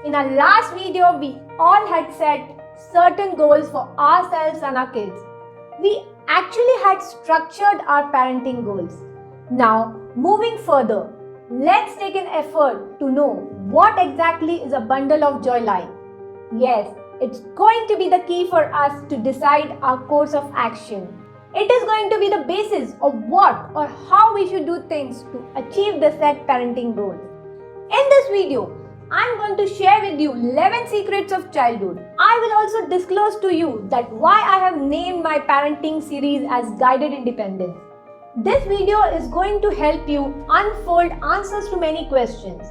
In our last video, we all had set certain goals for ourselves and our kids. We actually had structured our parenting goals. Now, moving further, let's take an effort to know what exactly is a bundle of joy like. Yes, it's going to be the key for us to decide our course of action. It is going to be the basis of what or how we should do things to achieve the set parenting goals. In this video, I'm going to share with you 11 secrets of childhood. I will also disclose to you that why I have named my parenting series as Guided Independence. This video is going to help you unfold answers to many questions.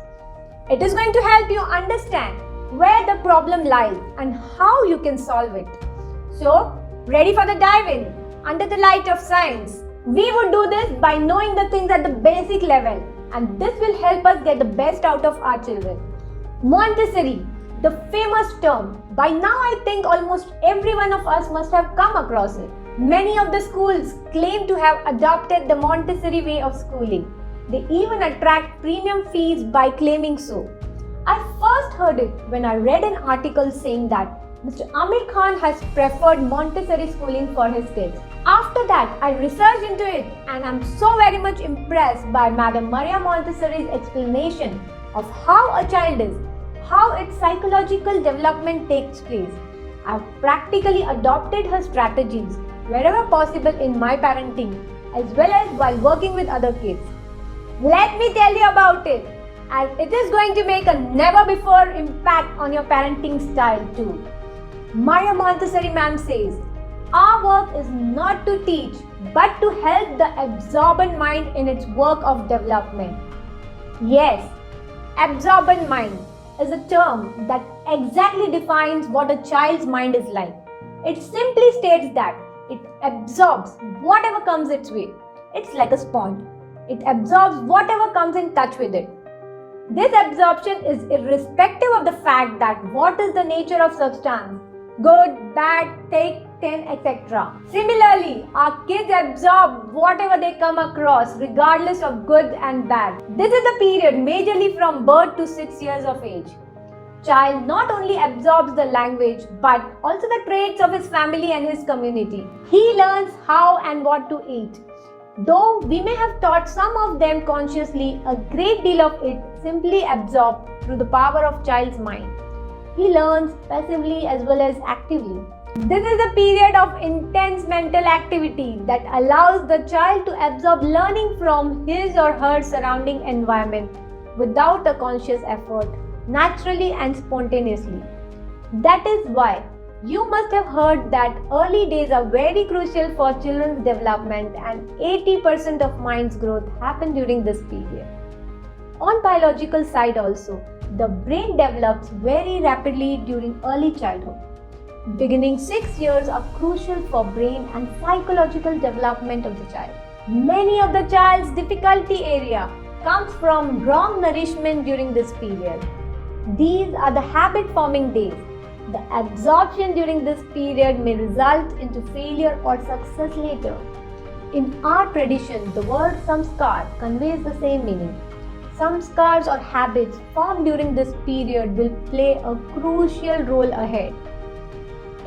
It is going to help you understand where the problem lies and how you can solve it. So, ready for the dive in? Under the light of science. We would do this by knowing the things at the basic level, and this will help us get the best out of our children. Montessori, the famous term. By now I think almost every one of us must have come across it. Many of the schools claim to have adopted the Montessori way of schooling. They even attract premium fees by claiming so. I first heard it when I read an article saying that Mr. Aamir Khan has preferred Montessori schooling for his kids. After that, I researched into it and I'm so very much impressed by Madam Maria Montessori's explanation of how a child is, how its psychological development takes place. I've practically adopted her strategies wherever possible in my parenting as well as while working with other kids. Let me tell you about it, as it is going to make a never before impact on your parenting style too. Maria Montessori ma'am says, our work is not to teach but to help the absorbent mind in its work of development. Yes, absorbent mind is a term that exactly defines what a child's mind is like. It simply states that it absorbs whatever comes its way. It's like a sponge. It absorbs whatever comes in touch with it. This absorption is irrespective of the fact that what is the nature of substance, good, bad, thick, thin, etc. Similarly, our kids absorb whatever they come across regardless of good and bad. This is the period majorly from birth to 6 years of age. Child not only absorbs the language but also the traits of his family and his community. He learns how and what to eat. Though we may have taught some of them consciously, a great deal of it simply absorbed through the power of child's mind. He learns passively as well as actively. This is a period of intense mental activity that allows the child to absorb learning from his or her surrounding environment without a conscious effort, naturally and spontaneously. That is why you must have heard that early days are very crucial for children's development and 80% of mind's growth happen during this period. On biological side also, the brain develops very rapidly during early childhood. Beginning 6 years are crucial for brain and psychological development of the child. Many of the child's difficulty area comes from wrong nourishment during this period. These are the habit-forming days. The absorption during this period may result into failure or success later. In our tradition, the word samskar conveys the same meaning. Samskars or habits formed during this period will play a crucial role ahead.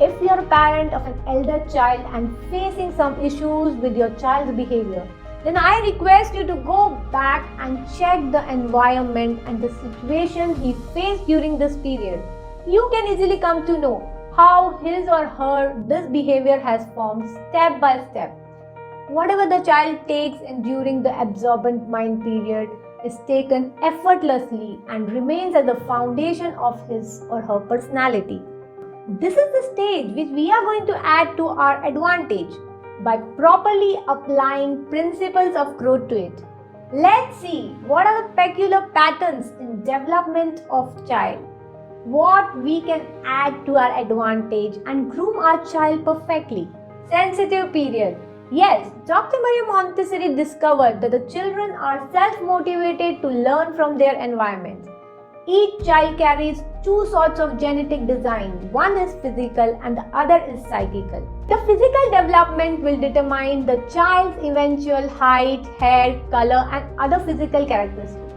If you are a parent of an elder child and facing some issues with your child's behavior, then I request you to go back and check the environment and the situation he faced during this period. You can easily come to know how his or her this behavior has formed step by step. Whatever the child takes in during the absorbent mind period is taken effortlessly and remains at the foundation of his or her personality. This is the stage which we are going to add to our advantage by properly applying principles of growth to it. Let's see what are the peculiar patterns in development of child, what we can add to our advantage and groom our child perfectly. Sensitive period. Yes, Dr. Maria Montessori discovered that the children are self-motivated to learn from their environment. Each child carries two sorts of genetic design. One is physical and the other is psychical. The physical development will determine the child's eventual height, hair, color and other physical characteristics.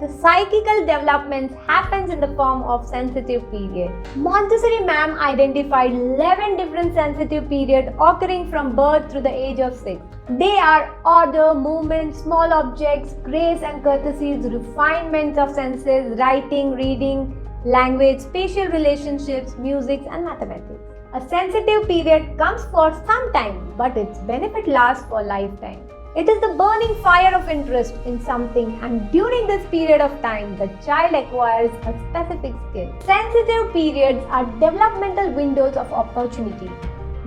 the psychical development happens in the form of sensitive period. Montessori ma'am identified 11 different sensitive periods occurring from birth through the age of 6. They are order, movement, small objects, grace and courtesies, refinement of senses, writing, reading, language, spatial relationships, music and mathematics. A sensitive period comes for some time, but its benefit lasts for a lifetime. It is the burning fire of interest in something, and during this period of time, the child acquires a specific skill. Sensitive periods are developmental windows of opportunity,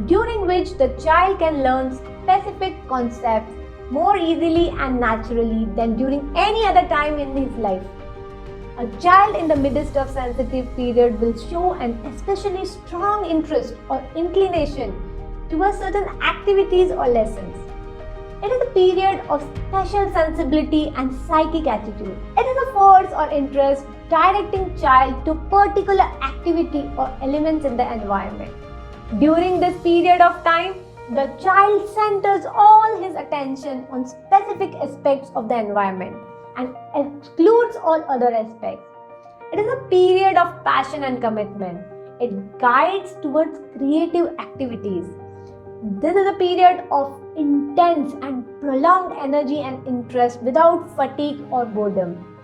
during which the child can learn specific concepts more easily and naturally than during any other time in his life. A child in the midst of sensitive period will show an especially strong interest or inclination towards certain activities or lessons. It is a period of special sensibility and psychic attitude. It is a force or interest directing child to particular activity or elements in the environment. During this period of time, the child centers all his attention on specific aspects of the environment and excludes all other aspects. It is a period of passion and commitment. It guides towards creative activities. This is a period of intense and prolonged energy and interest without fatigue or boredom.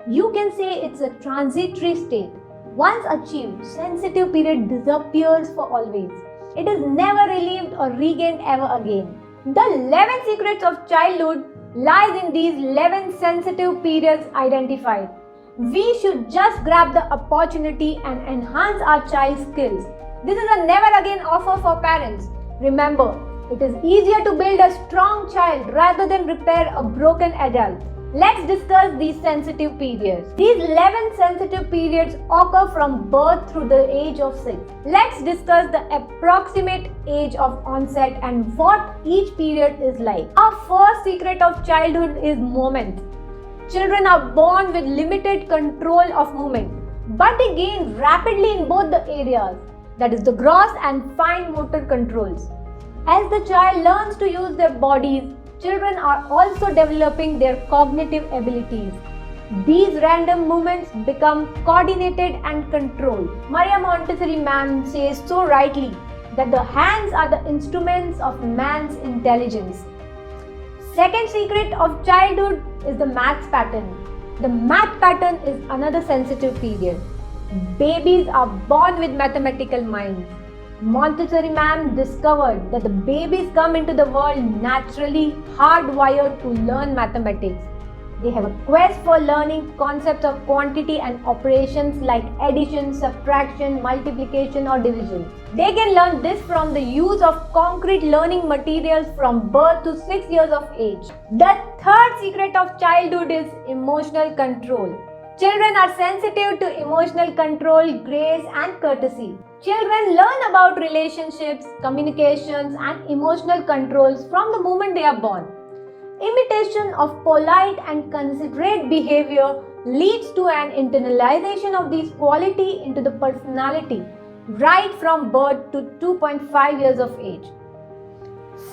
You can say it's a transitory state. Once achieved, sensitive period disappears for always. It is never relieved or regained ever again. The 11 secrets of childhood lies in these 11 sensitive periods identified. We should just grab the opportunity and enhance our child's skills. This is a never again offer for parents. Remember, it is easier to build a strong child rather than repair a broken adult. Let's discuss these sensitive periods. These 11 sensitive periods occur from birth through the age of 6. Let's discuss the approximate age of onset and what each period is like. Our first secret of childhood is movement. Children are born with limited control of movement, but they gain rapidly in both the areas, that is the gross and fine motor controls. As the child learns to use their bodies, children are also developing their cognitive abilities. These random movements become coordinated and controlled. Maria Montessori ma'am says so rightly that the hands are the instruments of man's intelligence. Second secret of childhood is the math pattern. The math pattern is another sensitive period. Babies are born with mathematical minds. Montessori ma'am discovered that the babies come into the world naturally hardwired to learn mathematics. They have a quest for learning concepts of quantity and operations like addition, subtraction, multiplication or division. They can learn this from the use of concrete learning materials from birth to 6 years of age. The third secret of childhood is emotional control. Children are sensitive to emotional control, grace and courtesy. Children learn about relationships, communications and emotional controls from the moment they are born. Imitation of polite and considerate behavior leads to an internalization of these qualities into the personality right from birth to 2.5 years of age.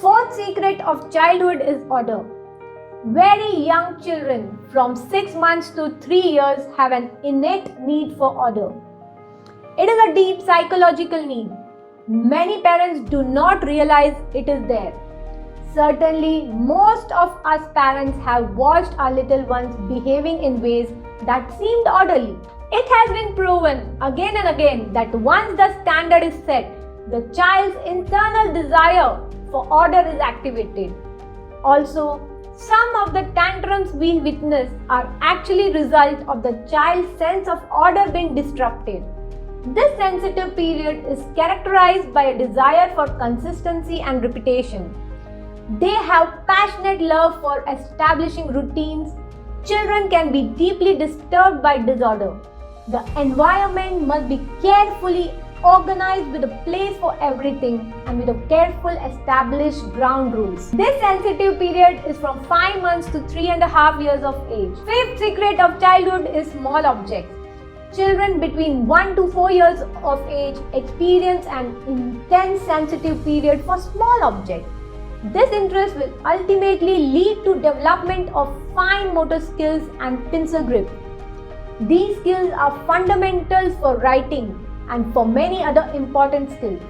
Fourth secret of childhood is order. Very young children from 6 months to 3 years have an innate need for order. It is a deep psychological need. Many parents do not realize it is there. Certainly, most of us parents have watched our little ones behaving in ways that seemed orderly. It has been proven again and again that once the standard is set, the child's internal desire for order is activated. Also, some of the tantrums we witness are actually result of the child's sense of order being disrupted. This sensitive period is characterized by a desire for consistency and repetition. They have passionate love for establishing routines. Children can be deeply disturbed by disorder. The environment must be carefully organized with a place for everything and with a careful established ground rules. This sensitive period is from 5 months to 3.5 years of age. Fifth secret of childhood is small objects. Children between 1 to 4 years of age experience an intense sensitive period for small objects. This interest will ultimately lead to development of fine motor skills and pencil grip. These skills are fundamental for writing and for many other important skills.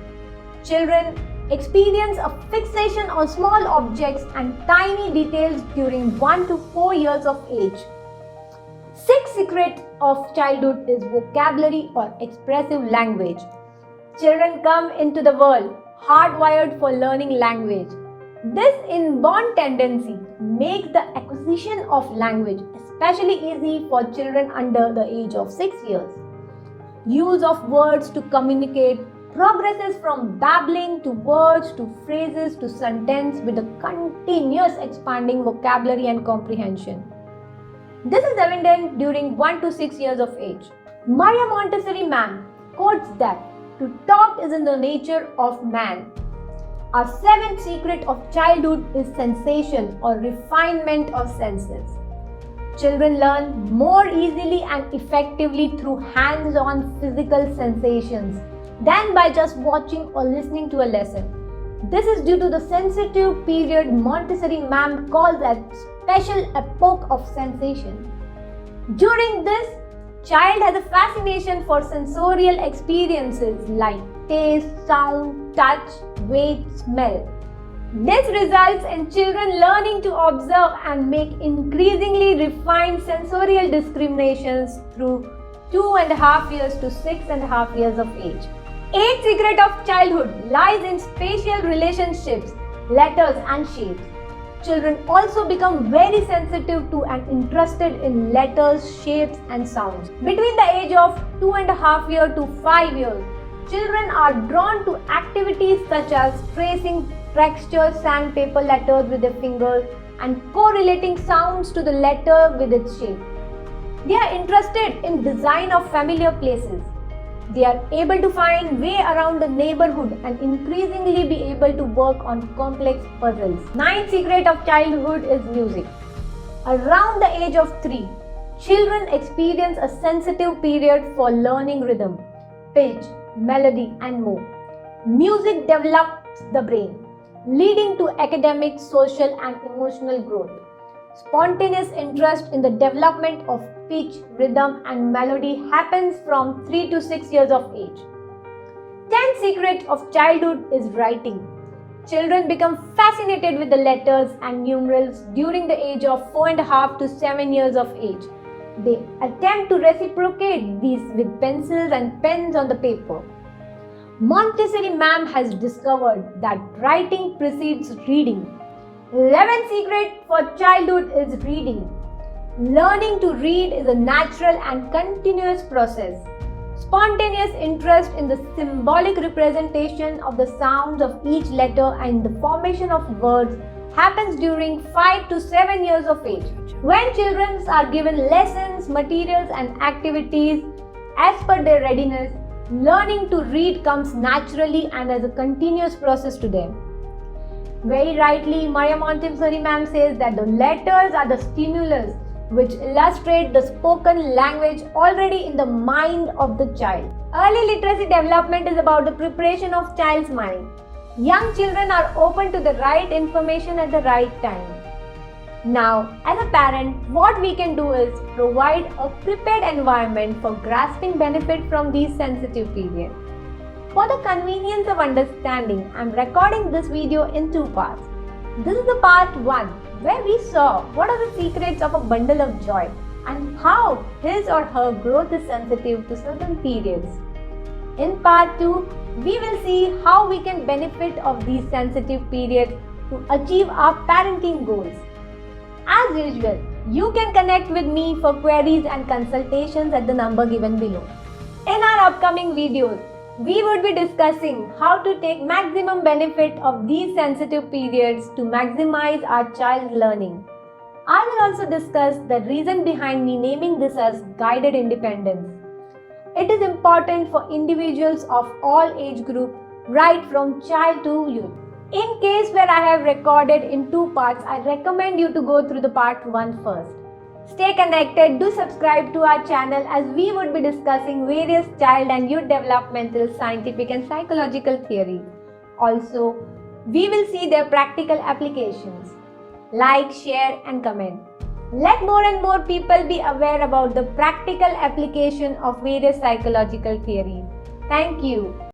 Children experience a fixation on small objects and tiny details during 1 to 4 years of age. Sixth secret of childhood is vocabulary or expressive language. Children come into the world hardwired for learning language. This inborn tendency makes the acquisition of language especially easy for children under the age of 6 years. Use of words to communicate progresses from babbling to words to phrases to sentence with a continuous expanding vocabulary and comprehension. This is evident during 1 to 6 years of age. Maria Montessori ma'am quotes that to talk is in the nature of man. Our seventh secret of childhood is sensation or refinement of senses. Children learn more easily and effectively through hands-on physical sensations than by just watching or listening to a lesson. This is due to the sensitive period Montessori ma'am calls as special epoch of sensation. During this, child has a fascination for sensorial experiences like taste, sound, touch, weight, smell. This results in children learning to observe and make increasingly refined sensorial discriminations through 2.5 years to 6.5 years of age. Eighth secret of childhood lies in spatial relationships, letters and shapes. Children also become very sensitive to and interested in letters, shapes and sounds. Between the age of 2.5 years to 5 years, children are drawn to activities such as tracing textured sandpaper letters with their fingers and correlating sounds to the letter with its shape. They are interested in design of familiar places. They are able to find way around the neighborhood and increasingly be able to work on complex puzzles. Ninth secret of childhood is music. Around the age of 3, children experience a sensitive period for learning rhythm, pitch, melody and more. Music develops the brain, leading to academic, social and emotional growth. Spontaneous interest in the development of pitch, rhythm and melody happens from 3 to 6 years of age. 10th secret of childhood is writing. Children become fascinated with the letters and numerals during the age of 4.5 to 7 years of age. They attempt to reciprocate these with pencils and pens on the paper. Montessori ma'am has discovered that writing precedes reading. 11th secret for childhood is reading. Learning to read is a natural and continuous process. Spontaneous interest in the symbolic representation of the sounds of each letter and the formation of words happens during 5 to 7 years of age. When children are given lessons, materials and activities as per their readiness, learning to read comes naturally and as a continuous process to them. Very rightly, Maria Montessori ma'am says that the letters are the stimulus which illustrate the spoken language already in the mind of the child. Early literacy development is about the preparation of child's mind. Young children are open to the right information at the right time. Now, as a parent, what we can do is provide a prepared environment for grasping benefit from these sensitive periods. For the convenience of understanding, I am recording this video in 2 parts. This is the part 1, where we saw what are the secrets of a bundle of joy and how his or her growth is sensitive to certain periods. In part 2, we will see how we can benefit of these sensitive periods to achieve our parenting goals. As usual, you can connect with me for queries and consultations at the number given below. In our upcoming videos, we would be discussing how to take maximum benefit of these sensitive periods to maximize our child's learning. I will also discuss the reason behind me naming this as guided independence. It is important for individuals of all age groups, right from child to youth. In case where I have recorded in 2 parts, I recommend you to go through the part 1 first. Stay connected, do subscribe to our channel as we would be discussing various child and youth developmental, scientific and psychological theories. Also, We will see their practical applications. Like, share and comment. Let more and more people be aware about the practical application of various psychological theories. Thank you.